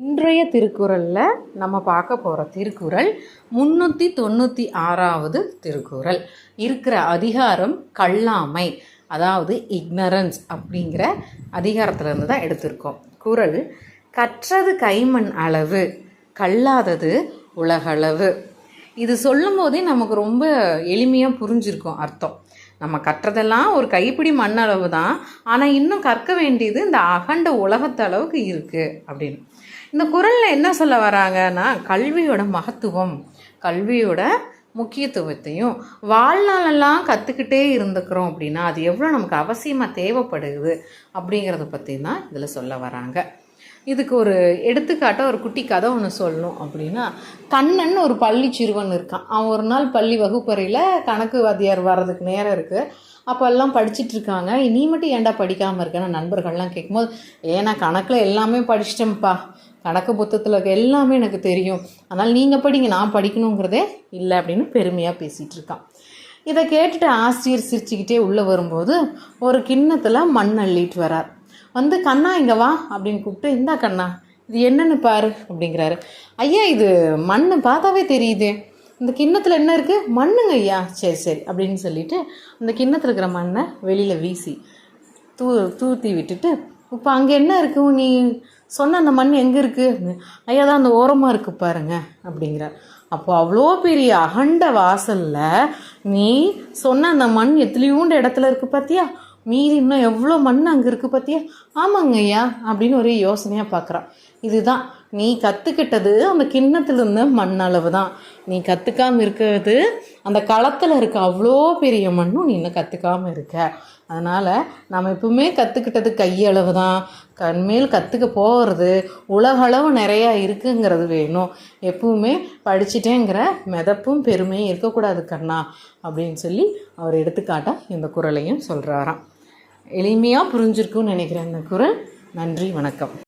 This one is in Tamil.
இன்றைய திருக்குறளில் நம்ம பார்க்க போகிற திருக்குறள் 396வது திருக்குறள். இருக்கிற அதிகாரம் கல்லாமை, அதாவது இக்னரன்ஸ் அப்படிங்கிற அதிகாரத்திலேருந்து தான் எடுத்திருக்கோம். குறள்: கற்றது கைமண் அளவு, கல்லாதது உலகளவு. இது சொல்லும் போதே நமக்கு ரொம்ப எளிமையாக புரிஞ்சிருக்கும் அர்த்தம். நம்ம கற்றதெல்லாம் ஒரு கைப்பிடி மண் அளவு தான், ஆனால் இன்னும் கற்க வேண்டியது இந்த அகண்ட உலகத்து அளவுக்கு இருக்குது அப்படின்னு. இந்த குறளில் என்ன சொல்ல வராங்கன்னா, கல்வியோட மகத்துவம், கல்வியோட முக்கியத்துவத்தையும் வாழ்நாளெல்லாம் கற்றுக்கிட்டே இருந்துக்கிறோம் அப்படின்னா அது எவ்வளோ நமக்கு அவசியமாக தேவைப்படுது அப்படிங்கிறத பற்றி தான் இதில் சொல்ல வராங்க. இதுக்கு ஒரு எடுத்துக்காட்டாக ஒரு குட்டி கதை ஒன்று சொல்லணும் அப்படின்னா, கண்ணன் ஒரு பள்ளி சிறுவன் இருக்கான். அவன் ஒரு நாள் பள்ளி வகுப்பறையில் கணக்கு வாத்தியார் வர்றதுக்கு நேரம் இருக்குது. அப்போ எல்லாம் படிச்சுட்ருக்காங்க. நீ மட்டும் ஏன்டா படிக்காமல் இருக்கேன்னு நண்பர்கள்லாம் கேட்கும்போது, ஏன்னா கணக்கில் எல்லாமே படிச்சிட்டேன்ப்பா, கணக்கு புத்தகத்தில் இருக்க எல்லாமே எனக்கு தெரியும், அதனால் நீங்கள் படிங்க, நான் படிக்கணுங்கிறதே இல்லை அப்படின்னு பெருமையாக பேசிகிட்டு இருக்கான். இதை கேட்டுட்டு ஆசிரியர் சிரிச்சுக்கிட்டே உள்ளே வரும்போது ஒரு கிண்ணத்தில் மண் அள்ளிட்டு வரார். வந்து, கண்ணா இங்கே வா அப்படின்னு கூப்பிட்டு, இந்தா கண்ணா இது என்னன்னு பாரு அப்படிங்கிறாரு. ஐயா, இது மண் பார்த்தாவே தெரியுது, இந்த கிண்ணத்தில் என்ன இருக்குது? மண்ணுங்க ஐயா. சரி சரி அப்படின்னு சொல்லிட்டு அந்த கிண்ணத்தில் இருக்கிற மண்ணை வெளியில் வீசி தூத்தி விட்டுட்டு, இப்போ அங்கே என்ன இருக்குது, நீ சொன்ன அந்த மண் எங்கே இருக்குது? ஐயா தான் அந்த ஓரமாக இருக்குது பாருங்க அப்படிங்கிறார். அப்போ அவ்வளோ பெரிய அகண்ட வாசலில் நீ சொன்ன அந்த மண் எத்தனையோண்டு இடத்துல இருக்குது பார்த்தியா, மீதி இன்னும் எவ்வளோ மண் அங்கே இருக்குது பார்த்தியா? ஆமாங்க ஐயா அப்படின்னு ஒரே யோசனையாக பார்க்குறான். இதுதான் நீ கற்றுக்கிட்டது, அந்த கிண்ணத்தில் இருந்த மண் அளவு தான். நீ கற்றுக்காமல் இருக்கிறது அந்த களத்தில் இருக்க அவ்வளோ பெரிய மண்ணும் நீ இன்னும் கற்றுக்காமல் இருக்க. அதனால் நம்ம எப்பவுமே கற்றுக்கிட்டது கையளவு தான், கண்மேல் கற்றுக்க போகிறது உலகளவு நிறையா இருக்குங்கிறது வேணும். எப்பவுமே படிச்சுட்டேங்கிற மிதப்பும் பெருமையும் இருக்கக்கூடாது கண்ணா அப்படின்னு சொல்லி அவர் எடுத்துக்காட்டாக இந்த குறளையும் சொல்கிறாராம். எளிமையாக புரிஞ்சிருக்குன்னு நினைக்கிறேன் இந்த குறள். நன்றி, வணக்கம்.